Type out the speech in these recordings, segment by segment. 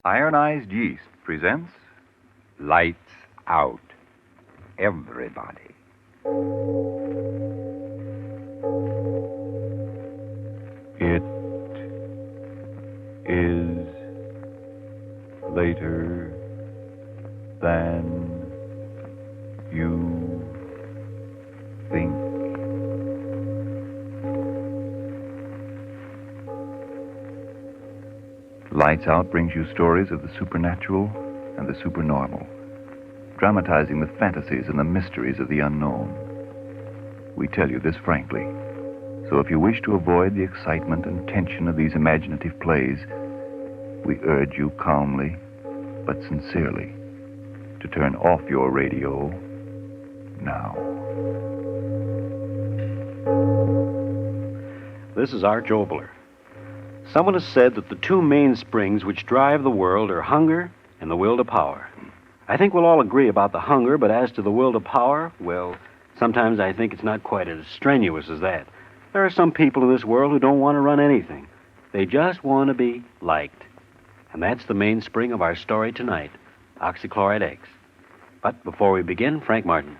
Ironized Yeast presents Lights Out, Everybody. It is later than you think. Lights Out brings you stories of the supernatural and the supernormal, dramatizing the fantasies and the mysteries of the unknown. We tell you this frankly, so if you wish to avoid the excitement and tension of these imaginative plays, we urge you calmly but sincerely to turn off your radio now. This is Arch Obler. Someone has said that the two main springs which drive the world are hunger and the will to power. I think we'll all agree about the hunger, but as to the will to power, well, sometimes I think it's not quite as strenuous as that. There are some people in this world who don't want to run anything. They just want to be liked. And that's the mainspring of our story tonight, Oxychloride X. But before we begin, Frank Martin.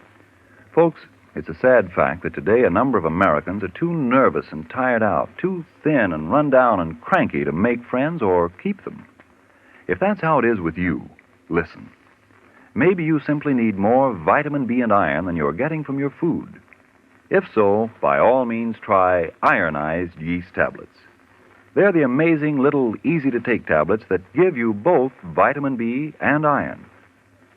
Folks, it's a sad fact that today a number of Americans are too nervous and tired out, too thin and run down and cranky to make friends or keep them. If that's how it is with you, listen. Maybe you simply need more vitamin B and iron than you're getting from your food. If so, by all means try ironized yeast tablets. They're the amazing little easy-to-take tablets that give you both vitamin B and iron.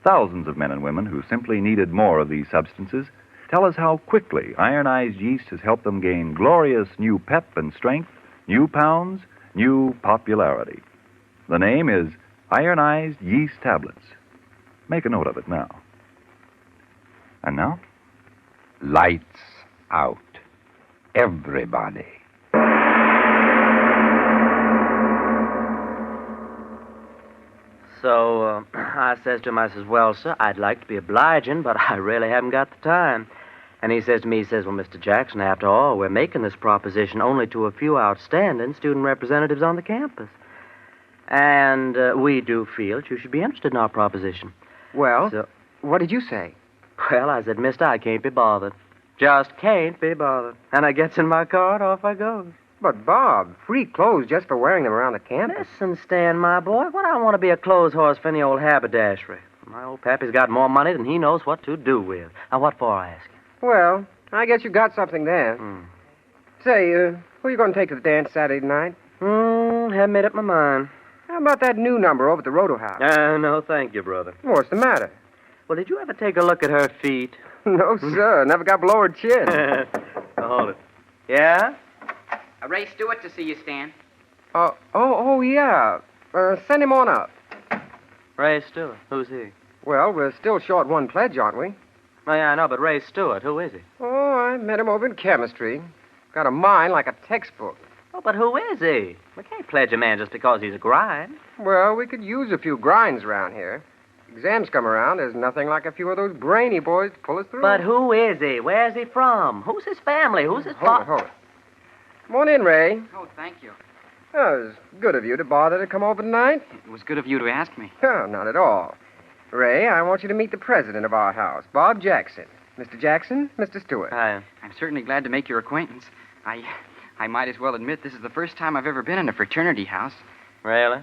Thousands of men and women who simply needed more of these substances tell us how quickly ironized yeast has helped them gain glorious new pep and strength, new pounds, new popularity. The name is ironized yeast tablets. Make a note of it now. And now, lights out, everybody. So, I says to him, I says, well, sir, I'd like to be obliging, but I really haven't got the time. And he says to me, he says, well, Mr. Jackson, after all, we're making this proposition only to a few outstanding student representatives on the campus. And we do feel that you should be interested in our proposition. Well, what did you say? Well, I said, mister, I can't be bothered. Just can't be bothered. And I gets in my car and off I goes. But, Bob, free clothes just for wearing them around the campus. Listen, Stan, my boy, what I want to be a clothes horse for any old haberdashery. My old pappy's got more money than he knows what to do with. Now, what for, I ask you? Well, I guess you got something there. Say, who are you going to take to the dance Saturday night? Haven't made up my mind. How about that new number over at the Roto House? No, thank you, brother. What's the matter? Well, did you ever take a look at her feet? No, sir. Never got below her chin. Hold it. Yeah? Ray Stewart to see you, Stan. Yeah. Send him on up. Ray Stewart. Who's he? Well, we're still short one pledge, aren't we? Oh, yeah, I know, but Ray Stewart, who is he? Oh, I met him over in chemistry. Got a mind like a textbook. Oh, but who is he? We can't pledge a man just because he's a grind. Well, we could use a few grinds around here. Exams come around, there's nothing like a few of those brainy boys to pull us through. But who is he? Where's he from? Who's his family? Who's his Hold it. Come on in, Ray. Oh, thank you. Oh, it was good of you to bother to come over tonight. It was good of you to ask me. Oh, not at all. Ray, I want you to meet the president of our house, Bob Jackson. Mr. Jackson, Mr. Stewart. I'm certainly glad to make your acquaintance. I might as well admit this is the first time I've ever been in a fraternity house. Really?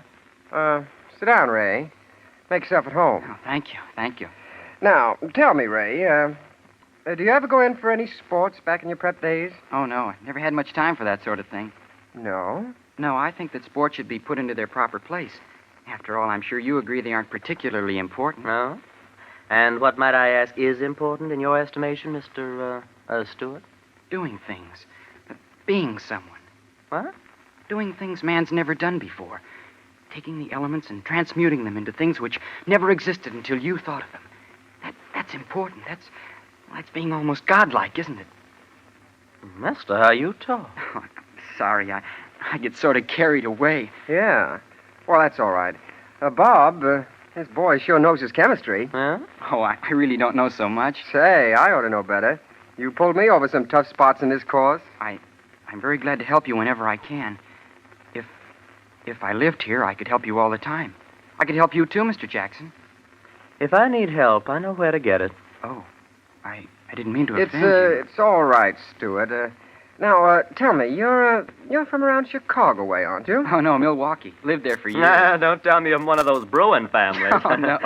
Sit down, Ray. Make yourself at home. Oh, thank you. Now, tell me, Ray, do you ever go in for any sports back in your prep days? Oh, no, I never had much time for that sort of thing. No? No, I think that sports should be put into their proper place. After all, I'm sure you agree they aren't particularly important. No? And what, might I ask, is important in your estimation, Mr. Stewart? Doing things. Being someone. What? Doing things man's never done before. Taking the elements and transmuting them into things which never existed until you thought of them. That's important. That's being almost godlike, isn't it? Mister, how you talk? Oh, sorry, I get sort of carried away. Yeah. Well, that's all right. Bob, this boy sure knows his chemistry. Huh? Oh, I really don't know so much. Say, I ought to know better. You pulled me over some tough spots in this course. I'm very glad to help you whenever I can. If I lived here, I could help you all the time. I could help you too, Mr. Jackson. If I need help, I know where to get it. Oh, I didn't mean to offend you. It's all right, Stuart. Now, tell me, you're from around Chicago way, aren't you? Oh, no, Milwaukee. Lived there for years. Nah, don't tell me I'm one of those Bruin families. Oh, no.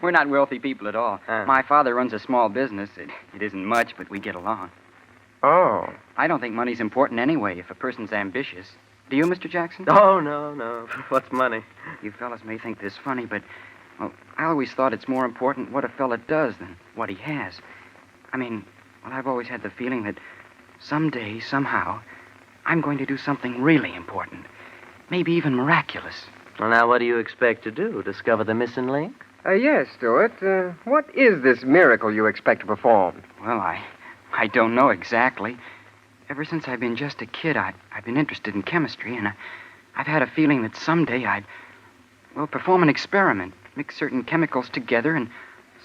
We're not wealthy people at all. My father runs a small business. It isn't much, but we get along. Oh. I don't think money's important anyway if a person's ambitious. Do you, Mr. Jackson? Oh, no. What's money? You fellas may think this funny, but, well, I always thought it's more important what a fella does than what he has. I mean, well, I've always had the feeling that someday, somehow, I'm going to do something really important. Maybe even miraculous. Well, now, what do you expect to do? Discover the missing link? Yes, Stuart. What is this miracle you expect to perform? Well, I don't know exactly. Ever since I've been just a kid, I've been interested in chemistry, and I've had a feeling that someday I'd, well, perform an experiment, mix certain chemicals together, and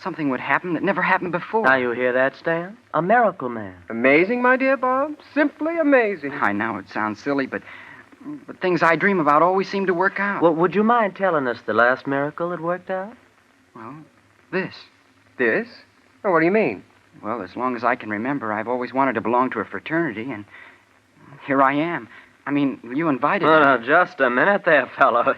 something would happen that never happened before. Now, you hear that, Stan? A miracle man. Amazing, my dear Bob. Simply amazing. I know it sounds silly, but things I dream about always seem to work out. Well, would you mind telling us the last miracle that worked out? Well, this. This? Oh, what do you mean? Well, as long as I can remember, I've always wanted to belong to a fraternity, and here I am. I mean, you invited me. Oh, now, just a minute there, fellow.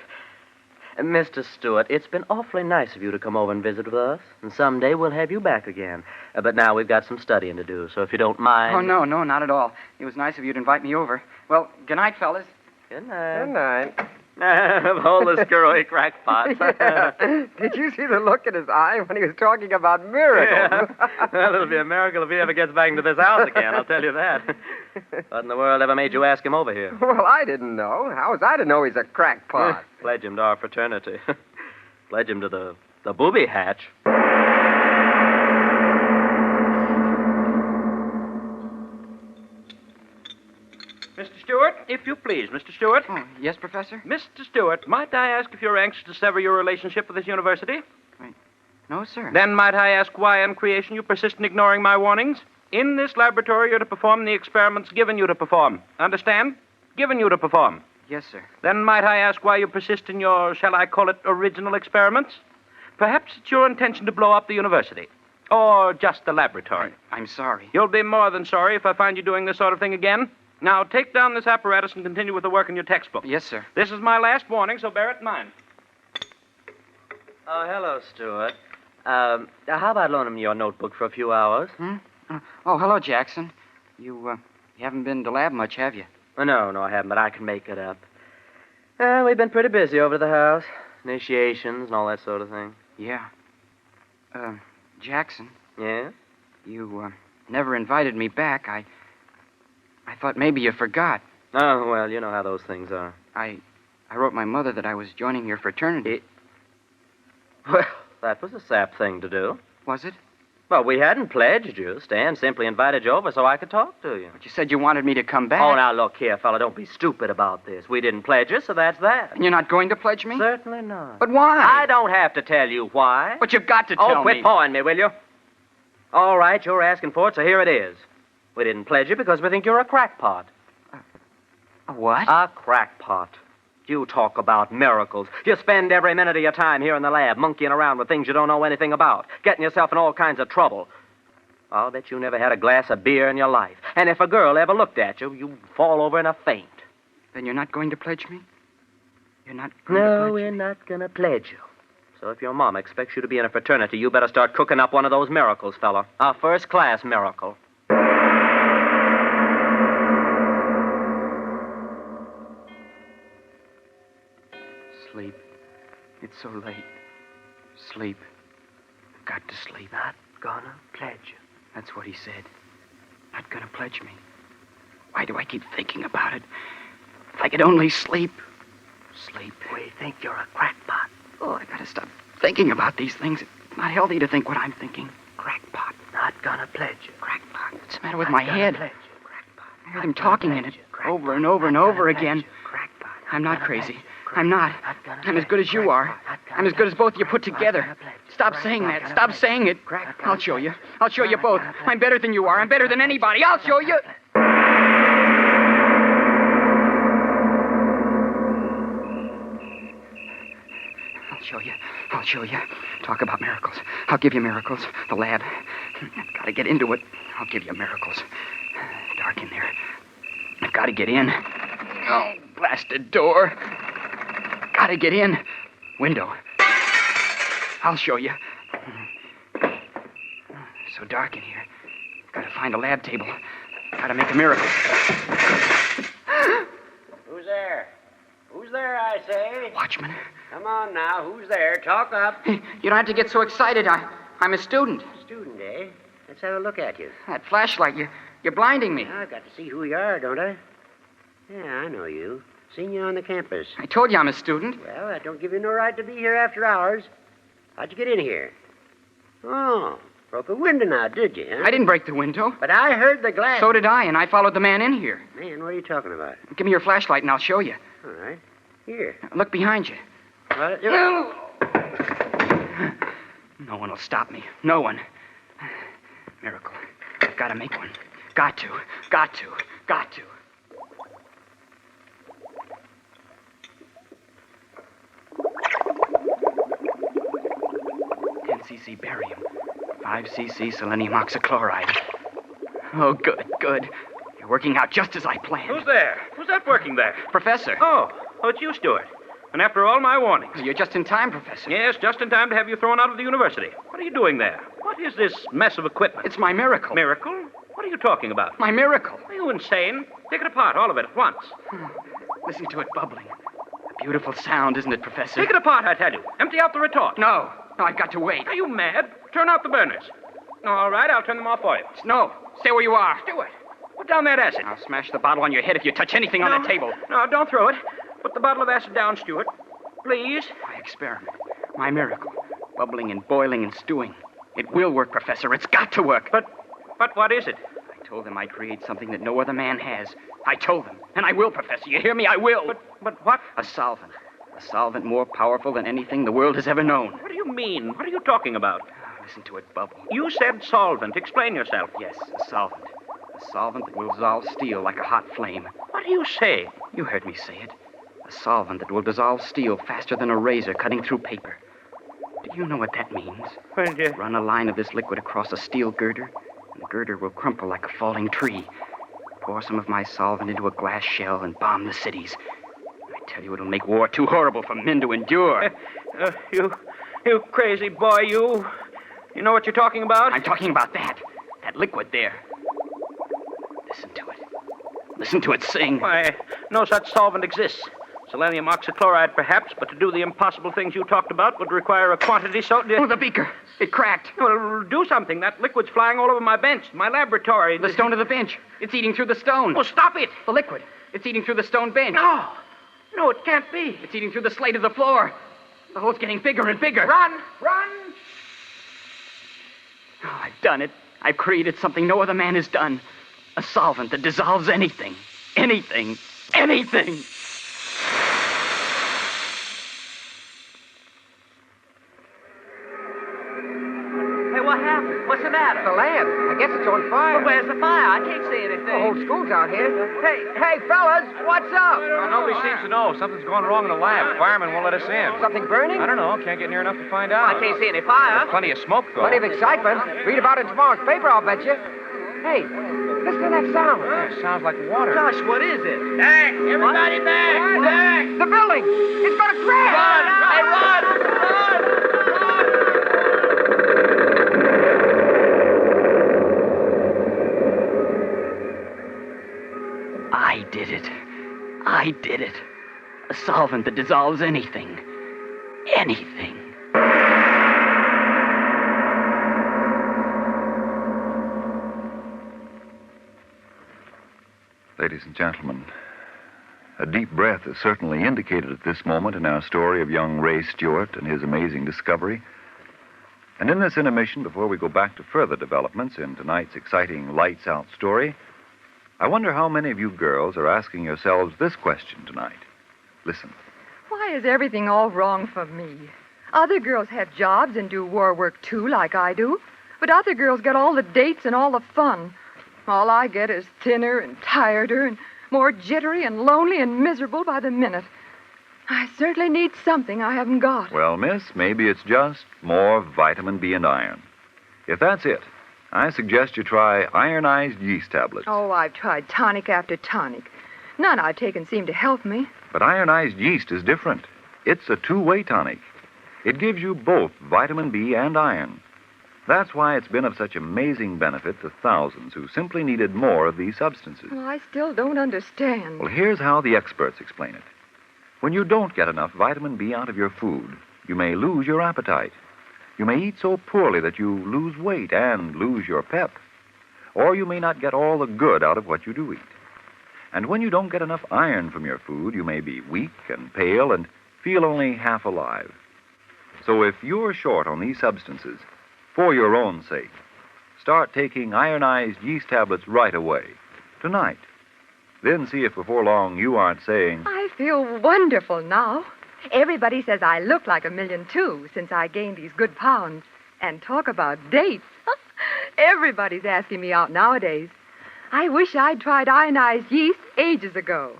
Mr. Stewart, it's been awfully nice of you to come over and visit with us, and someday we'll have you back again. But now we've got some studying to do, so if you don't mind... Oh, no, not at all. It was nice of you to invite me over. Well, good night, fellas. Good night. Good night. Hold the screwy crackpot. Yeah. Did you see the look in his eye when he was talking about miracles? Yeah. Well, it'll be a miracle if he ever gets back into this house again, I'll tell you that. What in the world ever made you ask him over here? Well, I didn't know. How was I to know he's a crackpot? Pledge him to our fraternity. Pledge him to the booby hatch. Mr. Stewart, if you please, Mr. Stewart. Oh, yes, Professor? Mr. Stewart, might I ask if you're anxious to sever your relationship with this university? No, sir. Then might I ask why in creation you persist in ignoring my warnings? In this laboratory, you're to perform the experiments given you to perform. Understand? Given you to perform. Yes, sir. Then might I ask why you persist in your, shall I call it, original experiments? Perhaps it's your intention to blow up the university. Or just the laboratory. I'm sorry. You'll be more than sorry if I find you doing this sort of thing again. Now, take down this apparatus and continue with the work in your textbook. Yes, sir. This is my last warning, so bear it in mind. Oh, hello, Stuart. How about loaning me your notebook for a few hours? Oh, hello, Jackson. You haven't been to lab much, have you? Oh, no, I haven't, but I can make it up. We've been pretty busy over at the house. Initiations and all that sort of thing. Yeah. Jackson. Yeah? You, never invited me back. I thought maybe you forgot. Oh, well, you know how those things are. I wrote my mother that I was joining your fraternity. Well, that was a sap thing to do. Was it? Well, we hadn't pledged you. Stan simply invited you over so I could talk to you. But you said you wanted me to come back. Oh, now, look here, fella. Don't be stupid about this. We didn't pledge you, so that's that. And you're not going to pledge me? Certainly not. But why? I don't have to tell you why. But you've got to tell me. Oh, quit pawing me, will you? All right, you're asking for it, so here it is. We didn't pledge you because we think you're a crackpot. A what? A crackpot. You talk about miracles. You spend every minute of your time here in the lab monkeying around with things you don't know anything about, getting yourself in all kinds of trouble. I'll bet you never had a glass of beer in your life. And if a girl ever looked at you, you'd fall over in a faint. Then you're not going to pledge me? You're not going to No, pledge we're me? not going to pledge you. So if your mom expects you to be in a fraternity, you better start cooking up one of those miracles, fella. A first-class miracle. Sleep. It's so late. Sleep. I've got to sleep. Not gonna pledge you. That's what he said. Not gonna pledge me. Why do I keep thinking about it? If I could only sleep. Sleep. We think you're a crackpot. Oh, I gotta stop thinking about these things. It's not healthy to think what I'm thinking. Crackpot. Not gonna pledge you. Crackpot. What's the matter with Not my gonna head? pledge you. Crackpot. I heard him talking in it over and over and over again. Crackpot. I'm not crazy. I'm not. I'm as good as you are. I'm as good as both of you put together. Stop saying that. Stop saying it. I'll show you. I'll show you both. I'm better than you are. I'm better than anybody. I'll show you. I'll I'll show you. Talk about miracles. I'll give you miracles. The lab. I've got to get into it. I'll give you miracles. Dark in there. I've got to get in. Oh, blasted door. Got to get in. Window. I'll show you. So dark in here. Got to find a lab table. Got to make a miracle. Who's there? Who's there, I say? Watchman. Come on now. Who's there? Talk up. You don't have to get so excited. I'm a student. Student, eh? Let's have a look at you. That flashlight, you're blinding me. I've got to see who you are, don't I? Yeah, I know you. Seen you on the campus. I told you I'm a student. Well, that don't give you no right to be here after hours. How'd you get in here? Oh, broke a window now, did you, huh? I didn't break the window. But I heard the glass. So did I, and I followed the man in here. Man, what are you talking about? Give me your flashlight and I'll show you. All right. Here. Look behind you. What? No one will stop me. No one. Miracle. I've got to make one. Got to. 10cc barium. 5cc selenium oxychloride. Oh, good. You're working out just as I planned. Who's there? Who's that working there? Professor. Oh, it's you, Stuart. And after all my warnings. You're just in time, Professor. Yes, just in time to have you thrown out of the university. What are you doing there? What is this mess of equipment? It's my miracle. Miracle? What are you talking about? My miracle. Are you insane? Take it apart, all of it, at once. Listen to it bubbling. A beautiful sound, isn't it, Professor? Take it apart, I tell you. Empty out the retort. No, I've got to wait. Are you mad? Turn out the burners. All right, I'll turn them off for you. No, stay where you are. Stuart, put down that acid. I'll smash the bottle on your head if you touch anything on that table. No, don't throw it. Put the bottle of acid down, Stuart. Please. My experiment. My miracle. Bubbling and boiling and stewing. It will work, Professor. It's got to work. But what is it? I told them I'd create something that no other man has. I told them. And I will, Professor. You hear me? I will. But what? A solvent. A solvent more powerful than anything the world has ever known. What do you mean? What are you talking about? Listen to it bubble. You said solvent. Explain yourself. Yes, a solvent. A solvent that will dissolve steel like a hot flame. What do you say? You heard me say it. A solvent that will dissolve steel faster than a razor cutting through paper. Do you know what that means? Well, yeah. Run a line of this liquid across a steel girder, and the girder will crumple like a falling tree. Pour some of my solvent into a glass shell and bomb the cities. I tell you, it'll make war too horrible for men to endure. You crazy boy, you. You know what you're talking about? I'm talking about that liquid there. Listen to it. Listen to it sing. Why, no such solvent exists. Selenium oxychloride, perhaps, but to do the impossible things you talked about would require a quantity so... Oh, the beaker. It cracked. Well, do something. That liquid's flying all over my bench, my laboratory. The stone of the bench. It's eating through the stone. Oh, stop it! The liquid. It's eating through the stone bench. No, it can't be. It's eating through the slate of the floor. The hole's getting bigger and bigger. Run! Oh, I've done it. I've created something no other man has done. A solvent that dissolves anything. Anything. Hey, what happened? What's the matter? The lamp. I guess it's on fire. But where's the fire? I can't see anything. The whole school's out here. Hey, fellas, what's up? Well, nobody seems to know. Something's gone wrong in the lab. Firemen won't let us in. Something burning? I don't know. Can't get near enough to find I out. can't see any fire. There's plenty of smoke going. Plenty of excitement. Read about it in tomorrow's paper, I'll bet you. Hey, listen to that sound. Yeah, it sounds like water. Gosh, what is it? Back! Everybody back! Back! The building! It's going to crash! Run! Hey, run! I did it. A solvent that dissolves anything. Anything. Ladies and gentlemen, a deep breath is certainly indicated at this moment in our story of young Ray Stewart and his amazing discovery. And in this intermission, before we go back to further developments in tonight's exciting Lights Out story, I wonder how many of you girls are asking yourselves this question tonight. Listen. Why is everything all wrong for me? Other girls have jobs and do war work, too, like I do. But other girls get all the dates and all the fun. All I get is thinner and tireder and more jittery and lonely and miserable by the minute. I certainly need something I haven't got. Well, miss, maybe it's just more vitamin B and iron. If that's it, I suggest you try ironized yeast tablets. Oh, I've tried tonic after tonic. None I've taken seem to help me. But ironized yeast is different. It's a two-way tonic. It gives you both vitamin B and iron. That's why it's been of such amazing benefit to thousands who simply needed more of these substances. Well, I still don't understand. Well, here's how the experts explain it. When you don't get enough vitamin B out of your food, you may lose your appetite. You may eat so poorly that you lose weight and lose your pep. Or you may not get all the good out of what you do eat. And when you don't get enough iron from your food, you may be weak and pale and feel only half alive. So if you're short on these substances, for your own sake, start taking ironized yeast tablets right away, tonight. Then see if before long you aren't saying, I feel wonderful now. Everybody says I look like $1 million, too, since I gained these good pounds. And talk about dates. Everybody's asking me out nowadays. I wish I'd tried ionized yeast ages ago.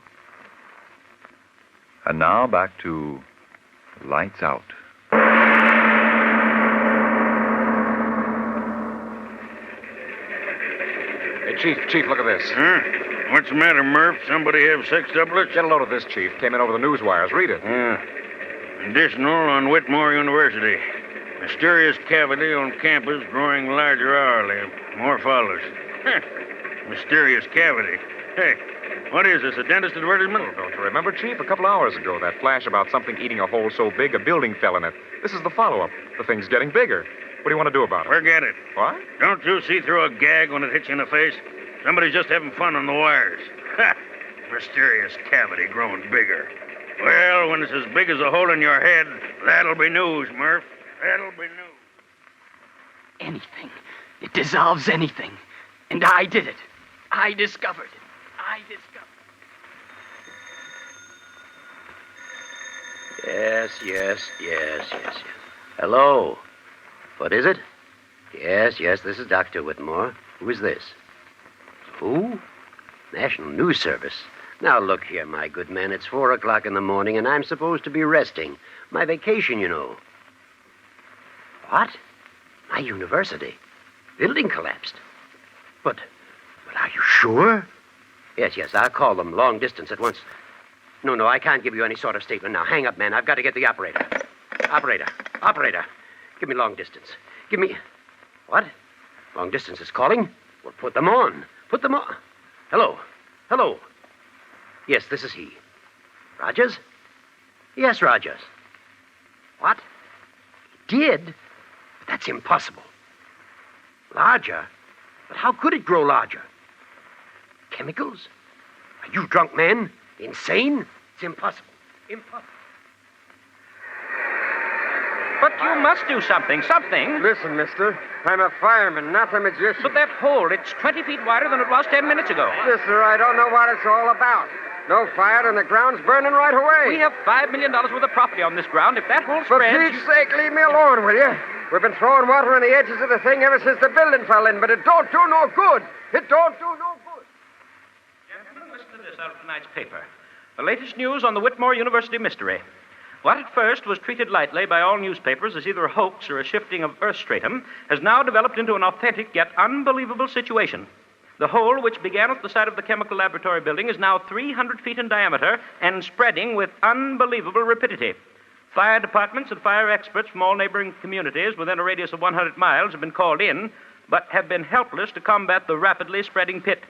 And now back to Lights Out. Hey, Chief, look at this. Huh? What's the matter, Murph? Somebody have sex doublets? Get a load of this, Chief. Came in over the news wires. Read it. Additional on Whitmore University. Mysterious cavity on campus growing larger hourly. More follows. Mysterious cavity. Hey, what is this, a dentist advertisement? Oh, don't you remember, Chief? A couple hours ago, that flash about something eating a hole so big a building fell in it. This is the follow-up. The thing's getting bigger. What do you want to do about it? Forget it. What? Don't you see through a gag when it hits you in the face? Somebody's just having fun on the wires. Ha! Mysterious cavity growing bigger. Well, when it's as big as a hole in your head, that'll be news, Murph. That'll be news. Anything. It dissolves anything. And I did it. I discovered it. Yes. Hello. What is it? Yes, this is Dr. Whitmore. Who is this? Who? National News Service. Now, look here, my good man. It's 4 o'clock in the morning, and I'm supposed to be resting. My vacation, you know. What? My university. Building collapsed. But are you sure? Yes, I'll call them long distance at once. No, I can't give you any sort of statement now. Hang up, man. I've got to get the operator. Operator. Give me long distance. Give me... What? Long distance is calling? Well, put them on. Hello. Yes, this is he. Rogers? Yes, Rogers. What? He did? But that's impossible. Larger? But how could it grow larger? Chemicals? Are you drunk, man? Insane? It's impossible. But you must do something. Listen, mister. I'm a fireman, not a magician. But that hole, it's 20 feet wider than it was 10 minutes ago. Mister, I don't know what it's all about. No fire and the ground's burning right away. We have $5 million worth of property on this ground. If that hole For spreads... Pete's sake, leave me alone, will you? We've been throwing water on the edges of the thing ever since the building fell in, but it don't do no good. Gentlemen, listen to this out of tonight's paper. The latest news on the Whitmore University mystery. What at first was treated lightly by all newspapers as either a hoax or a shifting of earth stratum has now developed into an authentic yet unbelievable situation. The hole, which began at the side of the chemical laboratory building, is now 300 feet in diameter and spreading with unbelievable rapidity. Fire departments and fire experts from all neighboring communities within a radius of 100 miles have been called in, but have been helpless to combat the rapidly spreading pit.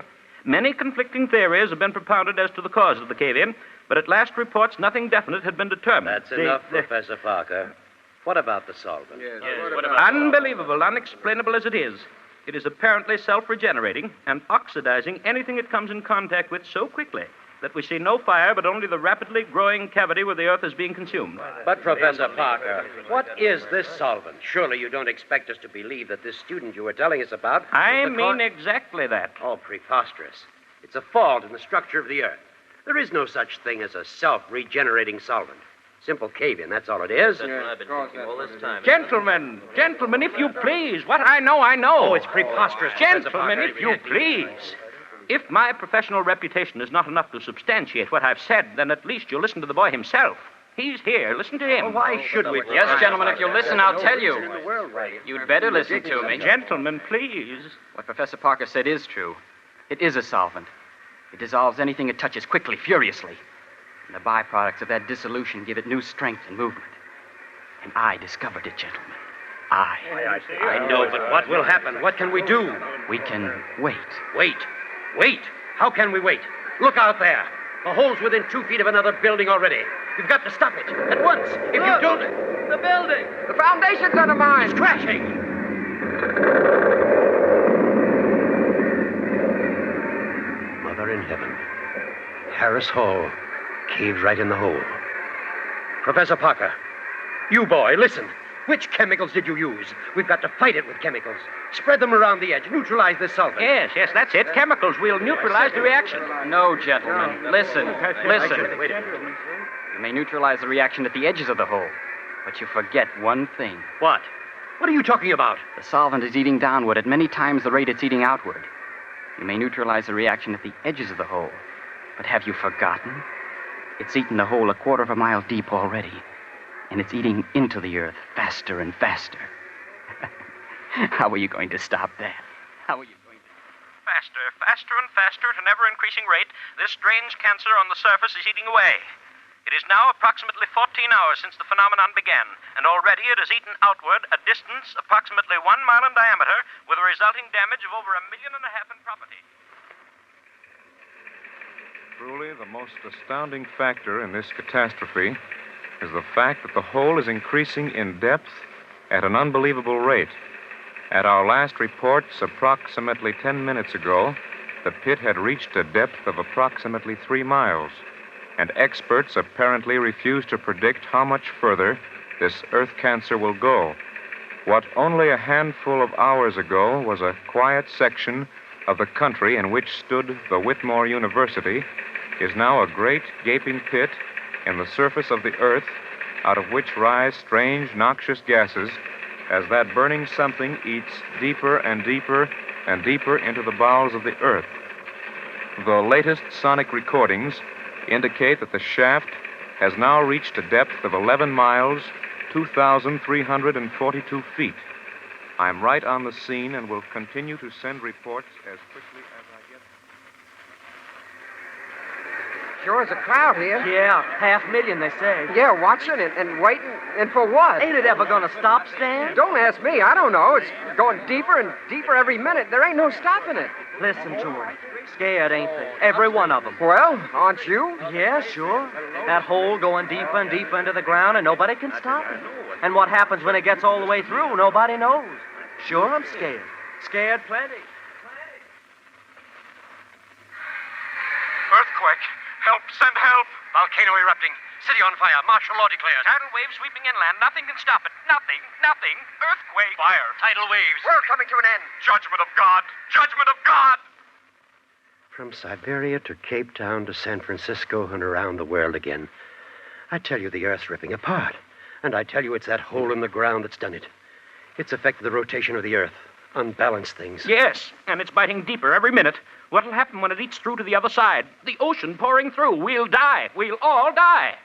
Many conflicting theories have been propounded as to the cause of the cave-in, but at last reports nothing definite had been determined. That's enough, Professor Parker. What about the solvent? Yes, Unbelievable, unexplainable as it is apparently self-regenerating and oxidizing anything it comes in contact with so quickly that we see no fire but only the rapidly growing cavity where the earth is being consumed. But, Professor Parker, what is this solvent? Surely you don't expect us to believe that this student you were telling us about... I mean exactly that. Oh, preposterous. It's a fault in the structure of the earth. There is no such thing as a self-regenerating solvent. Simple cave-in, that's all it is. That's what I've been thinking all this time. Gentlemen, if you please. What I know, I know. Oh, it's preposterous, Professor Gentlemen, Parker. if you please. If my professional reputation is not enough to substantiate what I've said, then at least you'll listen to the boy himself. He's here. Listen to him. Well, why should we? Yes, gentlemen, if you'll listen, I'll tell you. You'd better listen to me. Gentlemen, please. What Professor Parker said is true. It is a solvent. It dissolves anything it touches quickly, furiously. And the byproducts of that dissolution give it new strength and movement. And I discovered it, gentlemen. I know, but what will happen? What can we do? We can wait. Wait. Wait. How can we wait? Look out there. The hole's within 2 feet of another building already. We've got to stop it at once. If you don't... The building! The foundation's undermined! It's crashing! Mother in heaven. Harris Hall caved right in the hole. Professor Parker, you boy, listen. Which chemicals did you use? We've got to fight it with chemicals. Spread them around the edge. Neutralize this solvent. Yes, that's it. Chemicals. We'll neutralize the reaction. No, gentlemen. Listen. You may neutralize the reaction at the edges of the hole, but you forget one thing. What? What are you talking about? The solvent is eating downward at many times the rate it's eating outward. You may neutralize the reaction at the edges of the hole, but have you forgotten? It's eaten the hole 1/4 mile deep already, and it's eating into the earth faster and faster. How are you going to stop that? How are you going to... Faster and faster at an ever-increasing rate, this strange cancer on the surface is eating away. It is now approximately 14 hours since the phenomenon began, and already it has eaten outward a distance approximately 1 mile in diameter, with a resulting damage of over 1.5 million in property. Truly, the most astounding factor in this catastrophe is the fact that the hole is increasing in depth at an unbelievable rate. At our last reports, approximately 10 minutes ago, the pit had reached a depth of approximately 3 miles, and experts apparently refuse to predict how much further this earth cancer will go. What only a handful of hours ago was a quiet section of the country in which stood the Whitmore University is now a great gaping pit in the surface of the earth, out of which rise strange noxious gases as that burning something eats deeper and deeper and deeper into the bowels of the earth. The latest sonic recordings indicate that the shaft has now reached a depth of 11 miles, 2,342 feet. I'm right on the scene and will continue to send reports as quickly as I get them. Sure is a crowd here. Yeah, 500,000, they say. Yeah, watching and waiting. And for what? Ain't it ever gonna stop, Stan? Don't ask me. I don't know. It's going deeper and deeper every minute. There ain't no stopping it. Listen to them. Scared, ain't they? Every one of them. Well, aren't you? Yeah, sure. That hole going deeper and deeper into the ground, and nobody can stop it. And what happens when it gets all the way through, nobody knows. Sure, I'm scared. Scared plenty. Earthquake. Help. Send help. Volcano erupting. City on fire. Martial law declared. Tidal wave sweeping inland. Nothing can stop it. Nothing. Earthquake. Fire. Tidal waves. World coming to an end. Judgment of God. Judgment of God. From Siberia to Cape Town to San Francisco and around the world again. I tell you, the Earth's ripping apart. And I tell you, it's that hole in the ground that's done it. It's affected the rotation of the Earth, unbalanced things. Yes, and it's biting deeper every minute. What'll happen when it eats through to the other side? The ocean pouring through. We'll die. We'll all die.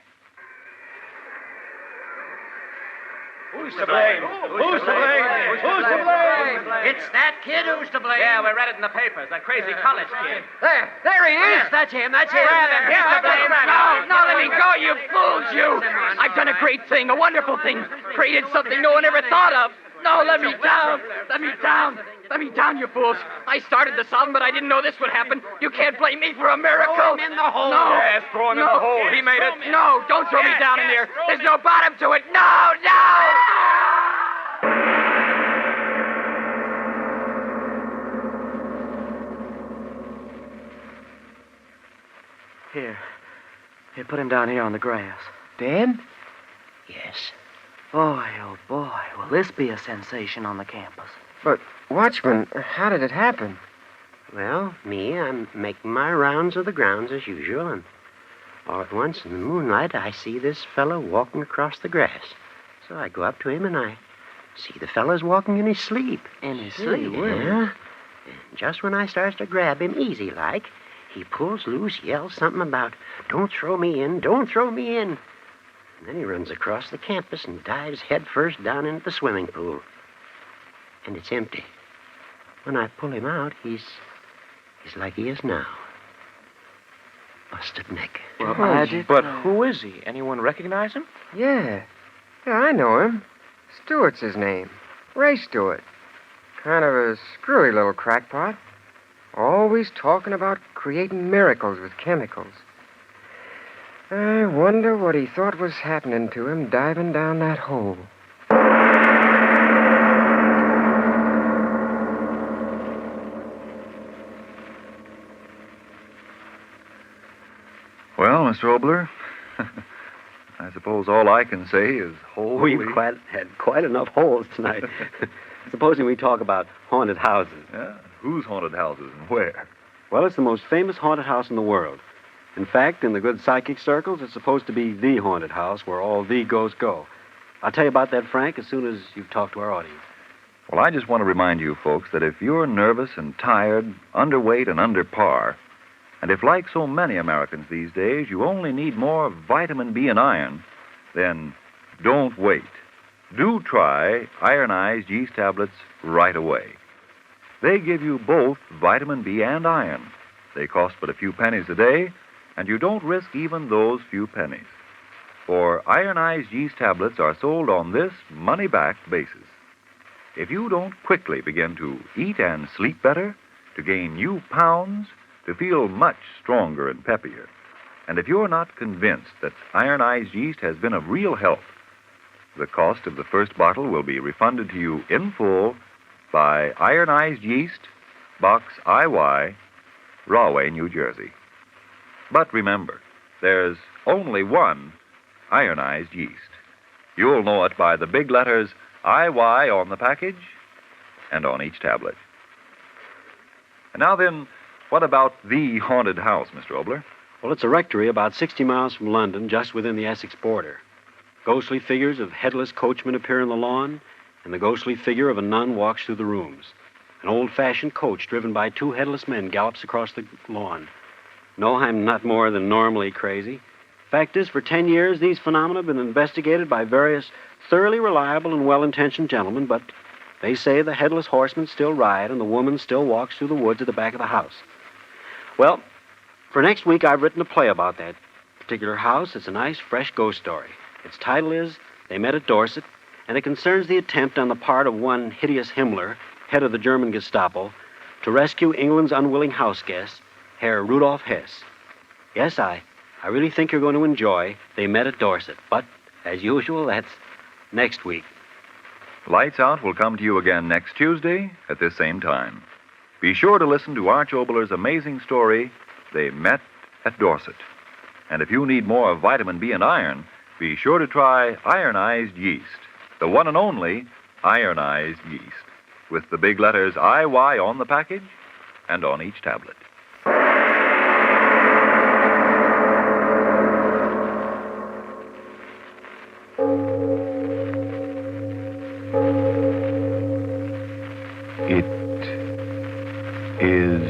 Who's to blame? Who's to blame? Who's to blame? It's that kid who's to blame. Yeah, we read it in the papers. That crazy college kid. There he is. Yes, that's him. That's him. Grab him. He's to blame. No, let me go, you fools, you! I've done a great thing, a wonderful thing. Created something no one ever thought of. No, let me down. Let me down. Let me down, you fools. I started the solvent, but I didn't know this would happen. You can't blame me for a miracle. Throw him in the hole. No. Yes, throw him in the hole. He made it. No, don't throw me down in there. There's no bottom to it. No, no! Here, put him down here on the grass. Dan? Yes. Boy, oh boy, will this be a sensation on the campus. But, Watchman, how did it happen? Well, I'm making my rounds of the grounds as usual, and all at once in the moonlight, I see this fellow walking across the grass. So I go up to him, and I see the fellow's walking in his sleep. In his sleep? Yeah. And just when I starts to grab him easy-like, he pulls loose, yells something about, "Don't throw me in, don't throw me in." And then he runs across the campus and dives headfirst down into the swimming pool. And it's empty. When I pull him out, he's like he is now. Busted neck. Well, but who is he? Anyone recognize him? Yeah. Yeah, I know him. Stewart's his name. Ray Stewart. Kind of a screwy little crackpot. Always talking about creating miracles with chemicals. I wonder what he thought was happening to him diving down that hole. Well, Mr. Obler, I suppose all I can say is holy... We've had quite enough holes tonight. Supposing we talk about haunted houses. Yeah? Whose haunted houses and where? Well, it's the most famous haunted house in the world. In fact, in the good psychic circles, it's supposed to be the haunted house where all the ghosts go. I'll tell you about that, Frank, as soon as you've talked to our audience. Well, I just want to remind you folks that if you're nervous and tired, underweight and under par, and if, like so many Americans these days, you only need more vitamin B and iron, then don't wait. Do try ironized yeast tablets right away. They give you both vitamin B and iron. They cost but a few pennies a day, and you don't risk even those few pennies. For ironized yeast tablets are sold on this money-back basis. If you don't quickly begin to eat and sleep better, to gain new pounds, to feel much stronger and peppier, and if you're not convinced that ironized yeast has been of real help, the cost of the first bottle will be refunded to you in full by Ironized Yeast, Box IY, Rahway, New Jersey. But remember, there's only one ironized yeast. You'll know it by the big letters IY on the package and on each tablet. And now then, what about the haunted house, Mr. Obler? Well, it's a rectory about 60 miles from London, just within the Essex border. Ghostly figures of headless coachmen appear on the lawn, and the ghostly figure of a nun walks through the rooms. An old-fashioned coach driven by two headless men gallops across the lawn. No, I'm not more than normally crazy. Fact is, for 10 years, these phenomena have been investigated by various thoroughly reliable and well-intentioned gentlemen, but they say the headless horsemen still ride and the woman still walks through the woods at the back of the house. Well, for next week, I've written a play about that particular house. It's a nice, fresh ghost story. Its title is They Met at Dorset, and it concerns the attempt on the part of one hideous Himmler, head of the German Gestapo, to rescue England's unwilling house guest, Herr Rudolf Hess. Yes, I really think you're going to enjoy They Met at Dorset, but, as usual, that's next week. Lights Out will come to you again next Tuesday at this same time. Be sure to listen to Arch Obler's amazing story, They Met at Dorset. And if you need more of vitamin B and iron, be sure to try ironized yeast, the one and only ironized yeast, with the big letters IY on the package and on each tablet. It is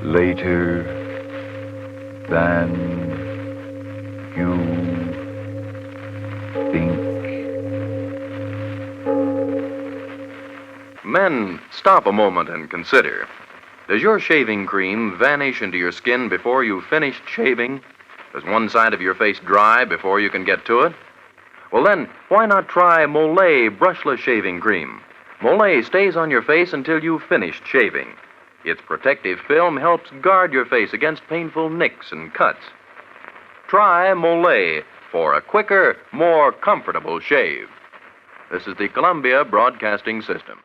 later than you think. Men, stop a moment and consider. Does your shaving cream vanish into your skin before you've finished shaving? Does one side of your face dry before you can get to it? Well then, why not try Molay brushless shaving cream? Molay stays on your face until you've finished shaving. Its protective film helps guard your face against painful nicks and cuts. Try Molay for a quicker, more comfortable shave. This is the Columbia Broadcasting System.